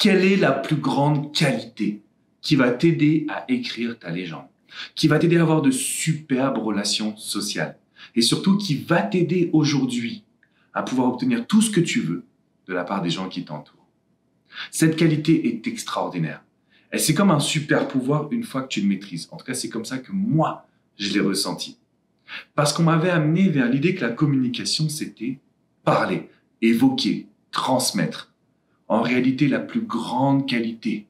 Quelle est la plus grande qualité qui va t'aider à écrire ta légende, qui va t'aider à avoir de superbes relations sociales et surtout qui va t'aider aujourd'hui à pouvoir obtenir tout ce que tu veux de la part des gens qui t'entourent? Cette qualité est extraordinaire. Et c'est comme un super pouvoir une fois que tu le maîtrises. En tout cas, c'est comme ça que moi, je l'ai ressenti. Parce qu'on m'avait amené vers l'idée que la communication, c'était parler, évoquer, transmettre. En réalité, la plus grande qualité,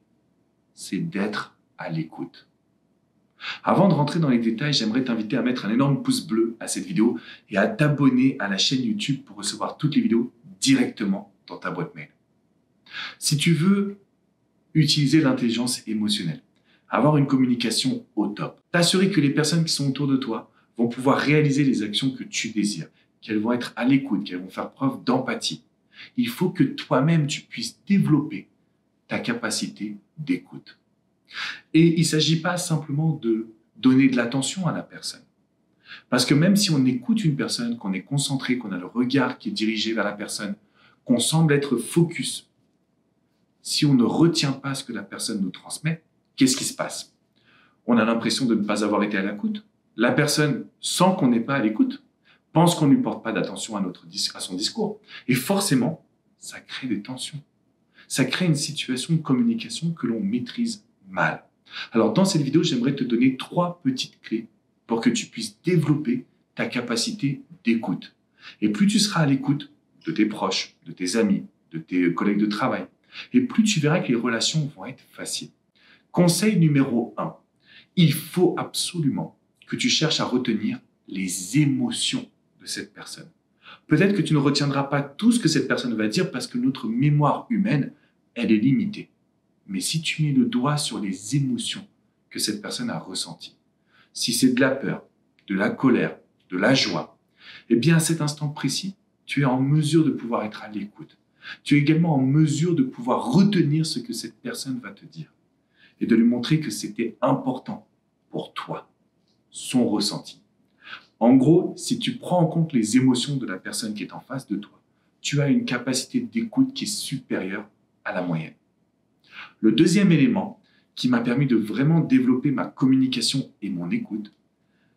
c'est d'être à l'écoute. Avant de rentrer dans les détails, j'aimerais t'inviter à mettre un énorme pouce bleu à cette vidéo et à t'abonner à la chaîne YouTube pour recevoir toutes les vidéos directement dans ta boîte mail. Si tu veux utiliser l'intelligence émotionnelle, avoir une communication au top, t'assurer que les personnes qui sont autour de toi vont pouvoir réaliser les actions que tu désires, qu'elles vont être à l'écoute, qu'elles vont faire preuve d'empathie, il faut que toi-même tu puisses développer ta capacité d'écoute. Et il ne s'agit pas simplement de donner de l'attention à la personne. Parce que même si on écoute une personne, qu'on est concentré, qu'on a le regard qui est dirigé vers la personne, qu'on semble être focus, si on ne retient pas ce que la personne nous transmet, qu'est-ce qui se passe? On a l'impression de ne pas avoir été à l'écoute. La personne, sans qu'on n'ait pas à l'écoute, pense qu'on ne lui porte pas d'attention à son discours. Et forcément, ça crée des tensions. Ça crée une situation de communication que l'on maîtrise mal. Alors, dans cette vidéo, j'aimerais te donner 3 petites clés pour que tu puisses développer ta capacité d'écoute. Et plus tu seras à l'écoute de tes proches, de tes amis, de tes collègues de travail, et plus tu verras que les relations vont être faciles. Conseil numéro 1, il faut absolument que tu cherches à retenir les émotions de cette personne. Peut-être que tu ne retiendras pas tout ce que cette personne va dire parce que notre mémoire humaine, elle est limitée. Mais si tu mets le doigt sur les émotions que cette personne a ressenties, si c'est de la peur, de la colère, de la joie, eh bien à cet instant précis, tu es en mesure de pouvoir être à l'écoute. Tu es également en mesure de pouvoir retenir ce que cette personne va te dire et de lui montrer que c'était important pour toi, son ressenti. En gros, si tu prends en compte les émotions de la personne qui est en face de toi, tu as une capacité d'écoute qui est supérieure à la moyenne. Le deuxième élément qui m'a permis de vraiment développer ma communication et mon écoute,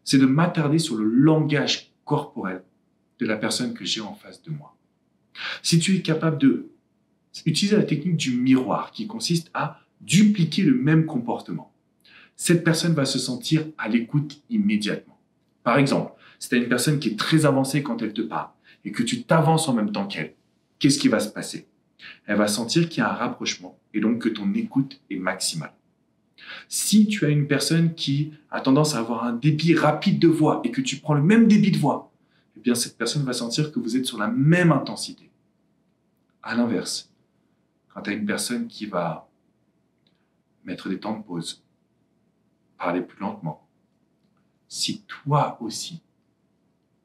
c'est de m'attarder sur le langage corporel de la personne que j'ai en face de moi. Si tu es capable d'utiliser la technique du miroir qui consiste à dupliquer le même comportement, cette personne va se sentir à l'écoute immédiatement. Par exemple, si tu as une personne qui est très avancée quand elle te parle et que tu t'avances en même temps qu'elle, qu'est-ce qui va se passer? Elle va sentir qu'il y a un rapprochement et donc que ton écoute est maximale. Si tu as une personne qui a tendance à avoir un débit rapide de voix et que tu prends le même débit de voix, eh bien cette personne va sentir que vous êtes sur la même intensité. À l'inverse, quand tu as une personne qui va mettre des temps de pause, parler plus lentement, si toi aussi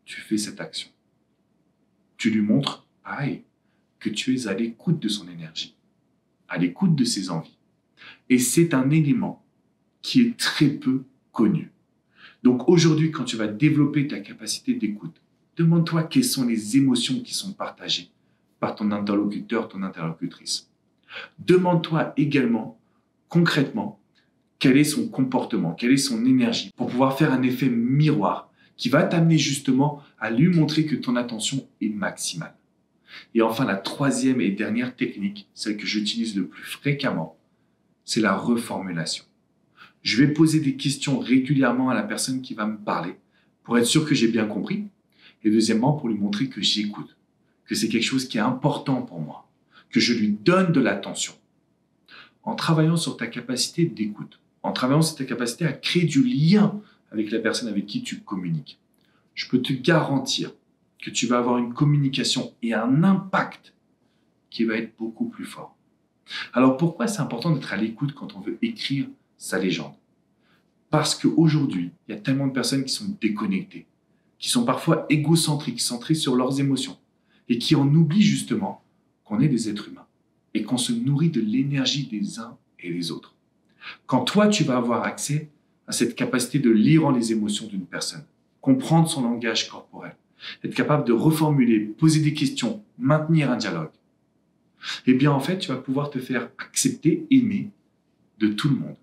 tu fais cette action, tu lui montres, pareil, que tu es à l'écoute de son énergie, à l'écoute de ses envies. Et c'est un élément qui est très peu connu. Donc aujourd'hui, quand tu vas développer ta capacité d'écoute, demande-toi quelles sont les émotions qui sont partagées par ton interlocuteur, ton interlocutrice. Demande-toi également, concrètement, quel est son comportement, quelle est son énergie, pour pouvoir faire un effet miroir qui va t'amener justement à lui montrer que ton attention est maximale. Et enfin, la troisième et dernière technique, celle que j'utilise le plus fréquemment, c'est la reformulation. Je vais poser des questions régulièrement à la personne qui va me parler pour être sûr que j'ai bien compris. Et deuxièmement, pour lui montrer que j'écoute, que c'est quelque chose qui est important pour moi, que je lui donne de l'attention. En travaillant sur ta capacité d'écoute, en travaillant sur ta capacité à créer du lien avec la personne avec qui tu communiques, je peux te garantir que tu vas avoir une communication et un impact qui va être beaucoup plus fort. Alors pourquoi c'est important d'être à l'écoute quand on veut écrire sa légende? Parce qu'aujourd'hui, il y a tellement de personnes qui sont déconnectées, qui sont parfois égocentriques, centrées sur leurs émotions, et qui en oublient justement qu'on est des êtres humains et qu'on se nourrit de l'énergie des uns et des autres. Quand toi, tu vas avoir accès à cette capacité de lire les émotions d'une personne, comprendre son langage corporel, être capable de reformuler, poser des questions, maintenir un dialogue, eh bien en fait, tu vas pouvoir te faire accepter, aimer de tout le monde.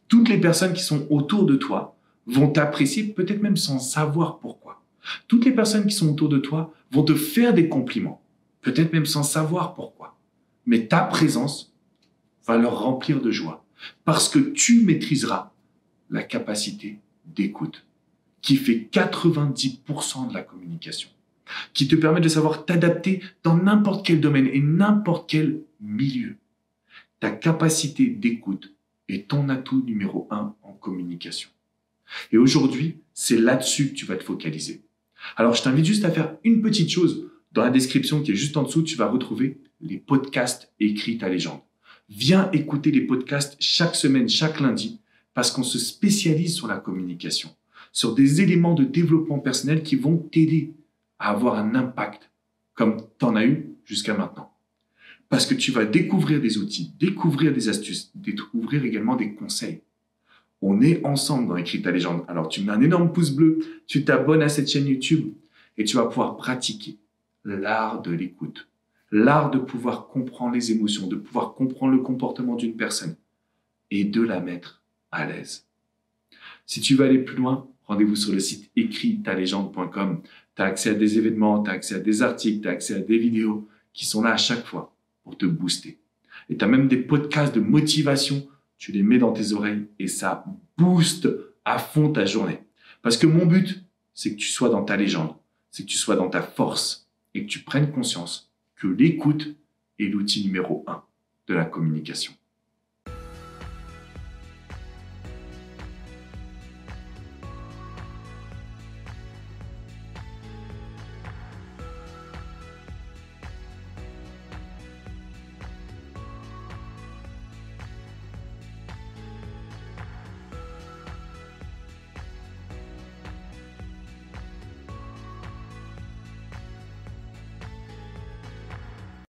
Toutes les personnes qui sont autour de toi vont t'apprécier, peut-être même sans savoir pourquoi. Toutes les personnes qui sont autour de toi vont te faire des compliments, peut-être même sans savoir pourquoi. Mais ta présence va leur remplir de joie parce que tu maîtriseras la capacité d'écoute qui fait 90% de la communication, qui te permet de savoir t'adapter dans n'importe quel domaine et n'importe quel milieu. Ta capacité d'écoute est ton atout numéro 1 en communication. Et aujourd'hui, c'est là-dessus que tu vas te focaliser. Alors, je t'invite juste à faire une petite chose. Dans la description qui est juste en dessous, tu vas retrouver les podcasts écrits ta légende. Viens écouter les podcasts chaque semaine, chaque lundi, parce qu'on se spécialise sur la communication, sur des éléments de développement personnel qui vont t'aider à avoir un impact comme tu en as eu jusqu'à maintenant. Parce que tu vas découvrir des outils, découvrir des astuces, découvrir également des conseils. On est ensemble dans Écris ta légende. Alors tu mets un énorme pouce bleu, tu t'abonnes à cette chaîne YouTube et tu vas pouvoir pratiquer l'art de l'écoute. L'art de pouvoir comprendre les émotions, de pouvoir comprendre le comportement d'une personne et de la mettre à l'aise. Si tu veux aller plus loin, rendez-vous sur le site écristalegende.com. Tu as accès à des événements, tu as accès à des articles, tu as accès à des vidéos qui sont là à chaque fois pour te booster. Et tu as même des podcasts de motivation, tu les mets dans tes oreilles et ça booste à fond ta journée. Parce que mon but, c'est que tu sois dans ta légende, c'est que tu sois dans ta force et que tu prennes conscience que l'écoute est l'outil numéro 1 de la communication.